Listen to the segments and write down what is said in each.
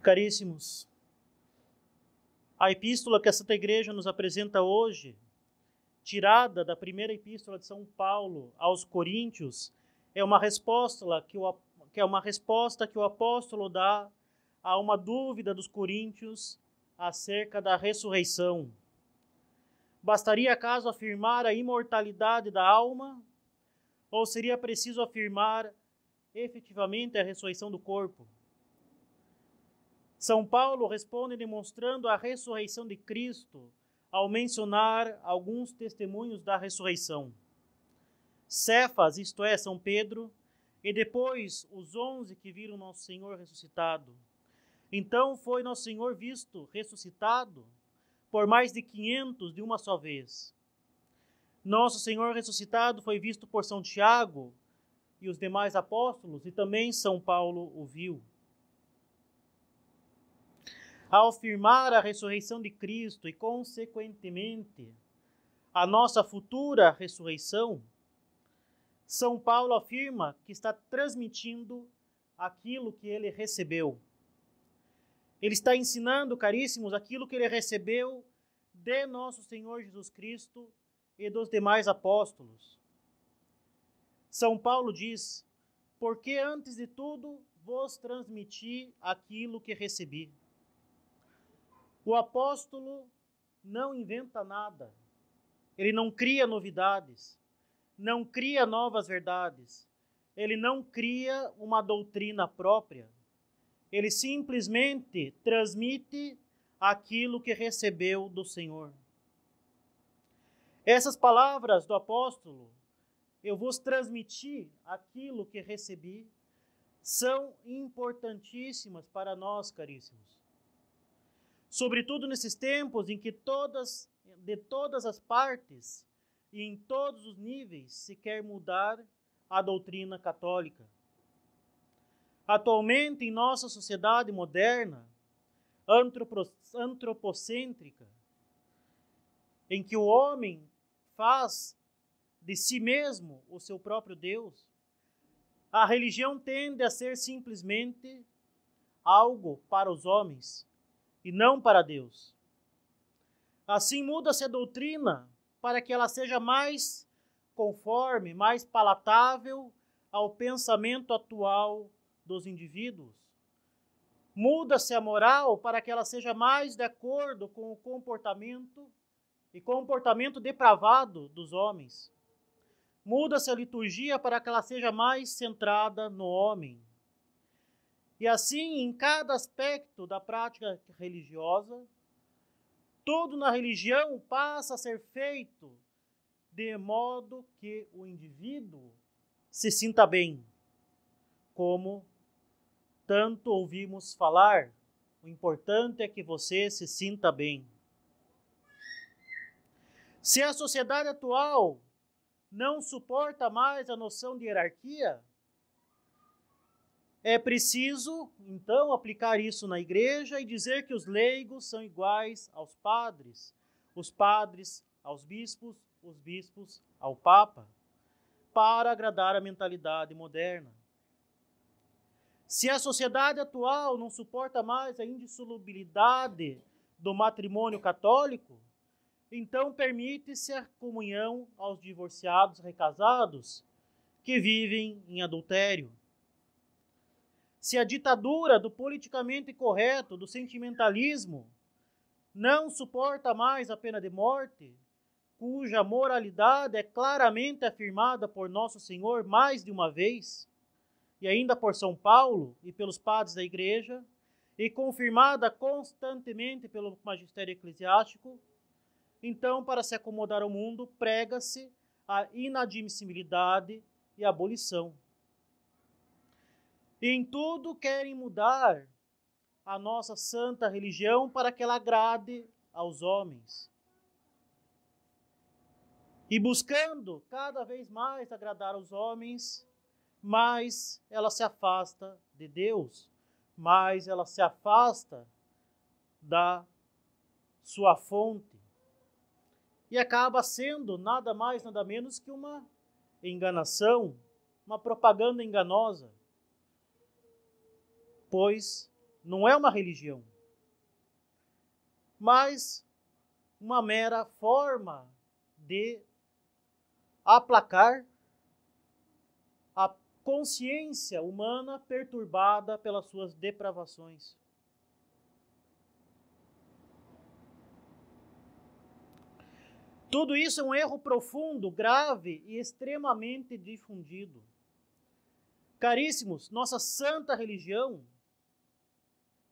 Caríssimos, a epístola que a Santa Igreja nos apresenta hoje, tirada da primeira epístola de São Paulo aos Coríntios, é uma resposta que o apóstolo dá a uma dúvida dos coríntios acerca da ressurreição. Bastaria acaso afirmar a imortalidade da alma, ou seria preciso afirmar efetivamente a ressurreição do corpo? São Paulo responde demonstrando a ressurreição de Cristo ao mencionar alguns testemunhos da ressurreição. Cefas, isto é, São Pedro, e depois os 11 que viram Nosso Senhor ressuscitado. Então foi Nosso Senhor visto ressuscitado por mais de 500 de uma só vez. Nosso Senhor ressuscitado foi visto por São Tiago e os demais apóstolos, e também São Paulo o viu. Ao afirmar a ressurreição de Cristo e, consequentemente, a nossa futura ressurreição, São Paulo afirma que está transmitindo aquilo que ele recebeu. Ele está ensinando, caríssimos, aquilo que ele recebeu de nosso Senhor Jesus Cristo e dos demais apóstolos. São Paulo diz: porque antes de tudo vos transmiti aquilo que recebi. O apóstolo não inventa nada, ele não cria novidades, não cria novas verdades, ele não cria uma doutrina própria, ele simplesmente transmite aquilo que recebeu do Senhor. Essas palavras do apóstolo, eu vos transmiti aquilo que recebi, são importantíssimas para nós, caríssimos. Sobretudo nesses tempos em que de todas as partes e em todos os níveis se quer mudar a doutrina católica. Atualmente, em nossa sociedade moderna, antropocêntrica, em que o homem faz de si mesmo o seu próprio Deus, a religião tende a ser simplesmente algo para os homens e não para Deus. Assim muda-se a doutrina para que ela seja mais conforme, mais palatável ao pensamento atual dos indivíduos. Muda-se a moral para que ela seja mais de acordo com o comportamento depravado dos homens. Muda-se a liturgia para que ela seja mais centrada no homem. E assim, em cada aspecto da prática religiosa, tudo na religião passa a ser feito de modo que o indivíduo se sinta bem. Como tanto ouvimos falar, o importante é que você se sinta bem. Se a sociedade atual não suporta mais a noção de hierarquia, é preciso, então, aplicar isso na igreja e dizer que os leigos são iguais aos padres, os padres aos bispos, os bispos ao papa, para agradar a mentalidade moderna. Se a sociedade atual não suporta mais a indissolubilidade do matrimônio católico, então permite-se a comunhão aos divorciados recasados que vivem em adultério. Se a ditadura do politicamente correto, do sentimentalismo, não suporta mais a pena de morte, cuja moralidade é claramente afirmada por Nosso Senhor mais de uma vez, e ainda por São Paulo e pelos padres da Igreja, e confirmada constantemente pelo magistério eclesiástico, então, para se acomodar ao mundo, prega-se a inadmissibilidade e a abolição. E em tudo querem mudar a nossa santa religião para que ela agrade aos homens. E buscando cada vez mais agradar aos homens, mais ela se afasta de Deus, mais ela se afasta da sua fonte. E acaba sendo nada mais, nada menos que uma enganação, uma propaganda enganosa. Pois não é uma religião, mas uma mera forma de aplacar a consciência humana perturbada pelas suas depravações. Tudo isso é um erro profundo, grave e extremamente difundido. Caríssimos, nossa santa religião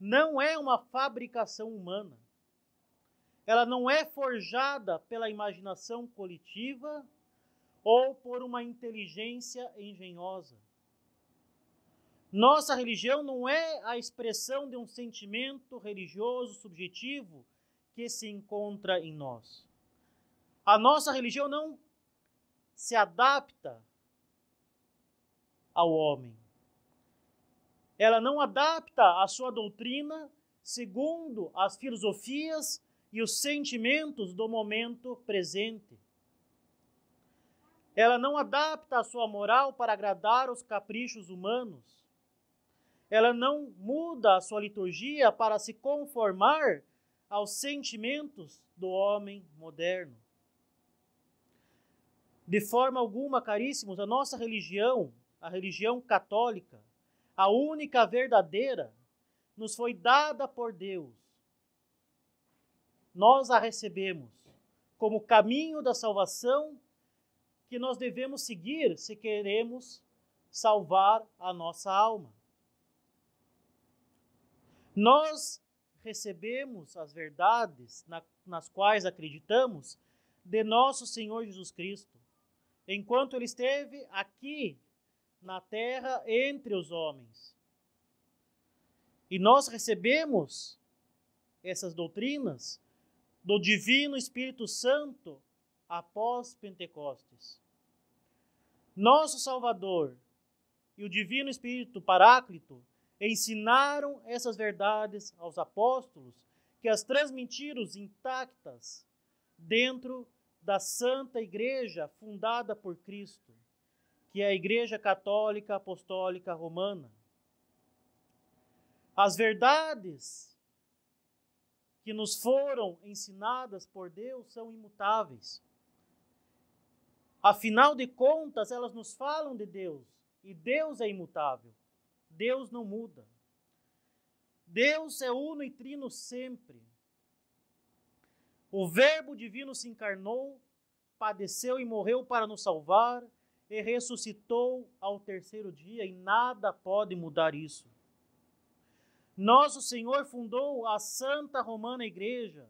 não é uma fabricação humana. Ela não é forjada pela imaginação coletiva ou por uma inteligência engenhosa. Nossa religião não é a expressão de um sentimento religioso subjetivo que se encontra em nós. A nossa religião não se adapta ao homem. Ela não adapta a sua doutrina segundo as filosofias e os sentimentos do momento presente. Ela não adapta a sua moral para agradar os caprichos humanos. Ela não muda a sua liturgia para se conformar aos sentimentos do homem moderno. De forma alguma, caríssimos, a nossa religião, a religião católica, a única verdadeira, nos foi dada por Deus. Nós a recebemos como caminho da salvação que nós devemos seguir se queremos salvar a nossa alma. Nós recebemos as verdades nas quais acreditamos de nosso Senhor Jesus Cristo, enquanto Ele esteve aqui na terra entre os homens. E nós recebemos essas doutrinas do Divino Espírito Santo após Pentecostes. Nosso Salvador e o Divino Espírito Paráclito ensinaram essas verdades aos apóstolos, que as transmitiram intactas dentro da Santa Igreja fundada por Cristo, que é a Igreja Católica Apostólica Romana. As verdades que nos foram ensinadas por Deus são imutáveis. Afinal de contas, elas nos falam de Deus, e Deus é imutável. Deus não muda. Deus é uno e trino sempre. O Verbo divino se encarnou, padeceu e morreu para nos salvar, e ressuscitou ao terceiro dia, e nada pode mudar isso. Nosso Senhor fundou a Santa Romana Igreja,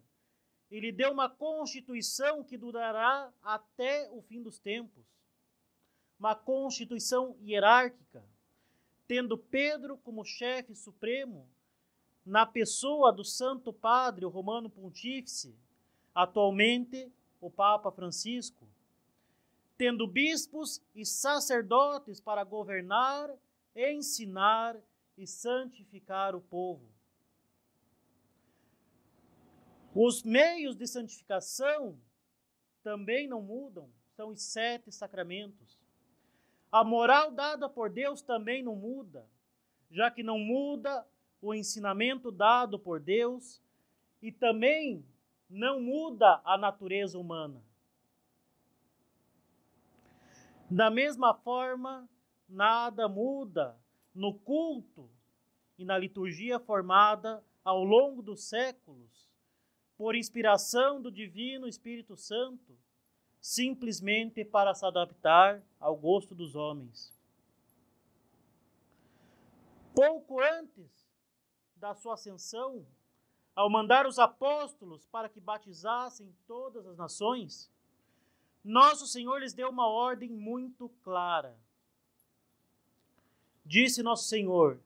e lhe deu uma constituição que durará até o fim dos tempos. Uma constituição hierárquica, tendo Pedro como chefe supremo, na pessoa do Santo Padre, o Romano Pontífice, atualmente o Papa Francisco, tendo bispos e sacerdotes para governar, ensinar e santificar o povo. Os meios de santificação também não mudam, são os 7 sacramentos. A moral dada por Deus também não muda, já que não muda o ensinamento dado por Deus e também não muda a natureza humana. Da mesma forma, nada muda no culto e na liturgia formada ao longo dos séculos, por inspiração do Divino Espírito Santo, simplesmente para se adaptar ao gosto dos homens. Pouco antes da sua ascensão, ao mandar os apóstolos para que batizassem todas as nações, nosso Senhor lhes deu uma ordem muito clara. Disse nosso Senhor: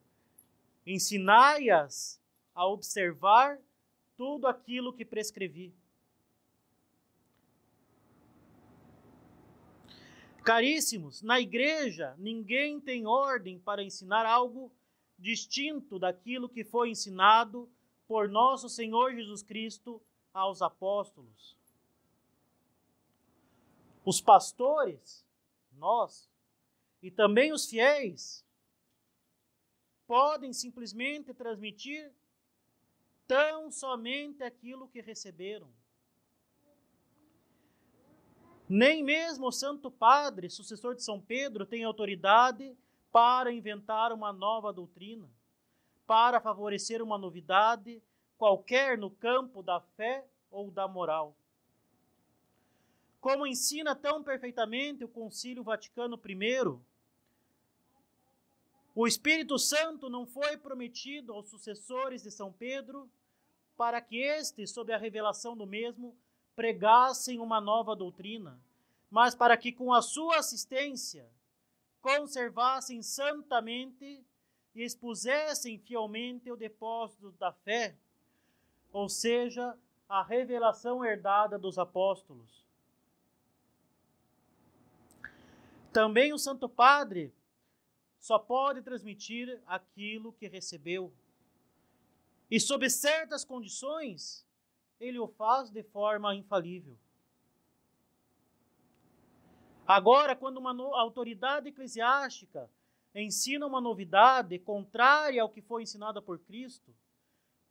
ensinai-as a observar tudo aquilo que prescrevi. Caríssimos, na igreja ninguém tem ordem para ensinar algo distinto daquilo que foi ensinado por nosso Senhor Jesus Cristo aos apóstolos. Os pastores, nós, e também os fiéis, podem simplesmente transmitir tão somente aquilo que receberam. Nem mesmo o Santo Padre, sucessor de São Pedro, tem autoridade para inventar uma nova doutrina, para favorecer uma novidade qualquer no campo da fé ou da moral. Como ensina tão perfeitamente o Concílio Vaticano I, o Espírito Santo não foi prometido aos sucessores de São Pedro para que estes, sob a revelação do mesmo, pregassem uma nova doutrina, mas para que com a sua assistência conservassem santamente e expusessem fielmente o depósito da fé, ou seja, a revelação herdada dos apóstolos. Também o Santo Padre só pode transmitir aquilo que recebeu. E sob certas condições, ele o faz de forma infalível. Agora, quando uma autoridade eclesiástica ensina uma novidade contrária ao que foi ensinado por Cristo,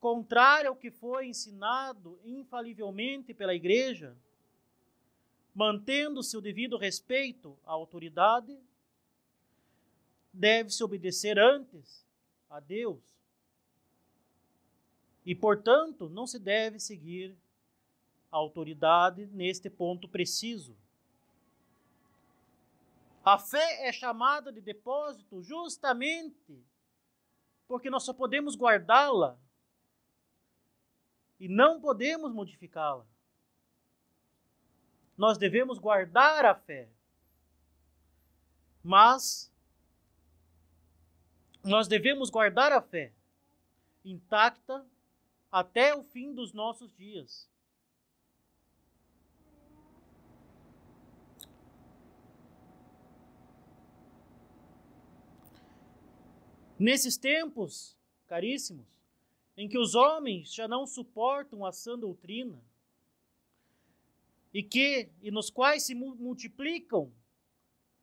contrária ao que foi ensinado infalivelmente pela Igreja, mantendo-se o devido respeito à autoridade, deve-se obedecer antes a Deus. E, portanto, não se deve seguir a autoridade neste ponto preciso. A fé é chamada de depósito justamente porque nós só podemos guardá-la e não podemos modificá-la. Nós devemos guardar a fé, mas nós devemos guardar a fé intacta até o fim dos nossos dias. Nesses tempos, caríssimos, em que os homens já não suportam a sã doutrina e nos quais se multiplicam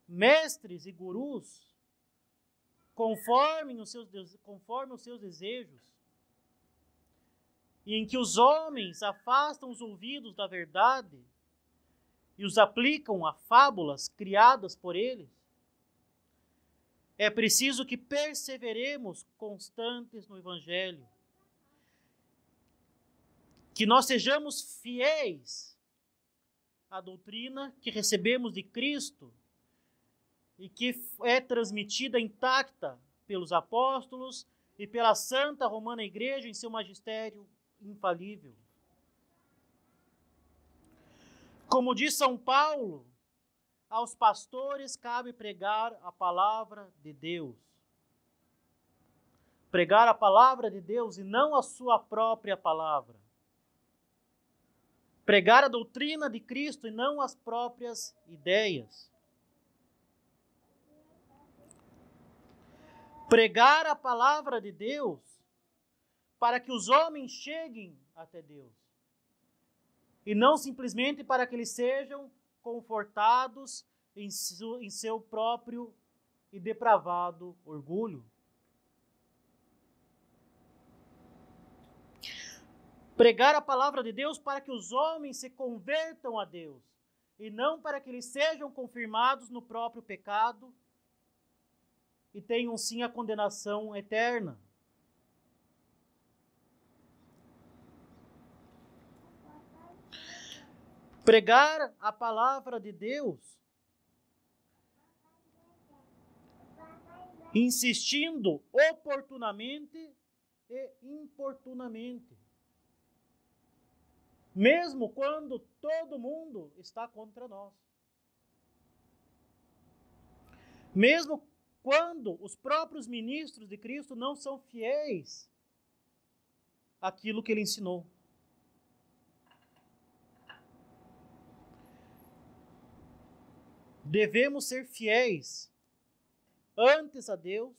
mestres e gurus conforme os seus desejos, e em que os homens afastam os ouvidos da verdade e os aplicam a fábulas criadas por eles, é preciso que perseveremos constantes no Evangelho, que nós sejamos fiéis à doutrina que recebemos de Cristo e que é transmitida intacta pelos apóstolos e pela Santa Romana Igreja em seu magistério infalível. Como diz São Paulo, aos pastores cabe pregar a palavra de Deus. Pregar a palavra de Deus e não a sua própria palavra. Pregar a doutrina de Cristo e não as próprias ideias. Pregar a palavra de Deus para que os homens cheguem até Deus. E não simplesmente para que eles sejam confortados em seu próprio e depravado orgulho. Pregar a palavra de Deus para que os homens se convertam a Deus, e não para que eles sejam confirmados no próprio pecado e tenham sim a condenação eterna. Pregar a palavra de Deus, insistindo oportunamente e importunamente, mesmo quando todo mundo está contra nós. Mesmo quando os próprios ministros de Cristo não são fiéis àquilo que ele ensinou. Devemos ser fiéis antes a Deus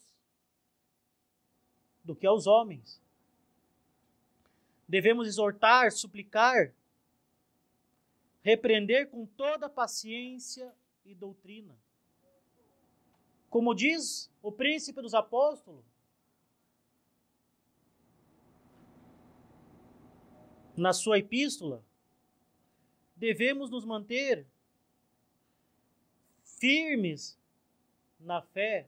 do que aos homens. Devemos exortar, suplicar, repreender com toda paciência e doutrina. Como diz o príncipe dos apóstolos, na sua epístola, devemos nos manter firmes na fé,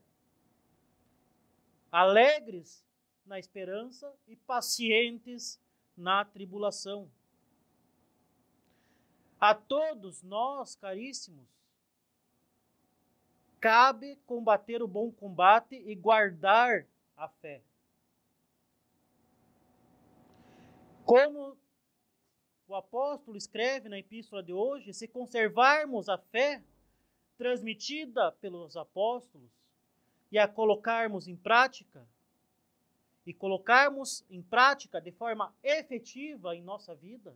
alegres na esperança e pacientes na tribulação. A todos nós, caríssimos, cabe combater o bom combate e guardar a fé. Como o apóstolo escreve na epístola de hoje, se conservarmos a fé transmitida pelos apóstolos e a colocarmos em prática, e colocarmos em prática de forma efetiva em nossa vida,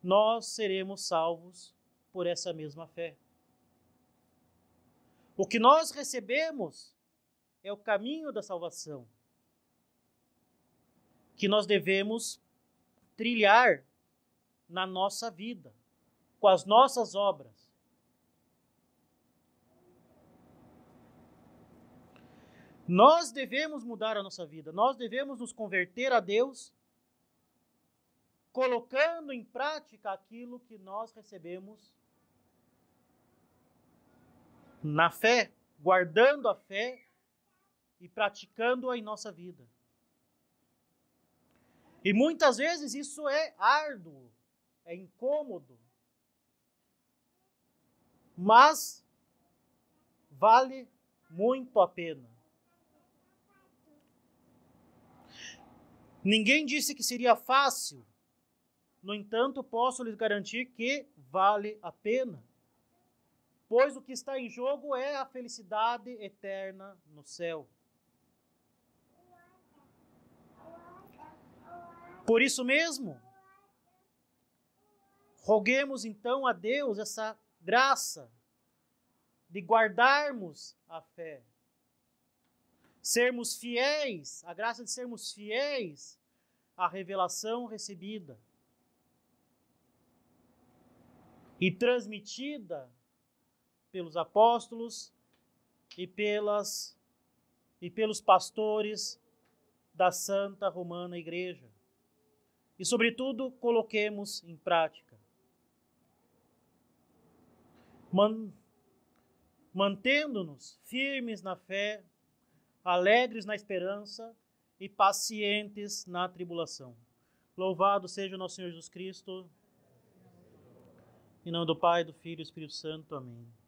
nós seremos salvos por essa mesma fé. O que nós recebemos é o caminho da salvação, que nós devemos trilhar na nossa vida, com as nossas obras. Nós devemos mudar a nossa vida, nós devemos nos converter a Deus, colocando em prática aquilo que nós recebemos na fé, guardando a fé e praticando-a em nossa vida. E muitas vezes isso é árduo, é incômodo, mas vale muito a pena. Ninguém disse que seria fácil, no entanto, posso lhes garantir que vale a pena, pois o que está em jogo é a felicidade eterna no céu. Por isso mesmo, roguemos então a Deus essa graça de guardarmos a fé, sermos fiéis, a graça de sermos fiéis à revelação recebida e transmitida pelos apóstolos e pelos pastores da Santa Romana Igreja. E, sobretudo, coloquemos em prática. Mantendo-nos firmes na fé, alegres na esperança e pacientes na tribulação. Louvado seja o nosso Senhor Jesus Cristo. Em nome do Pai, do Filho e do Espírito Santo. Amém.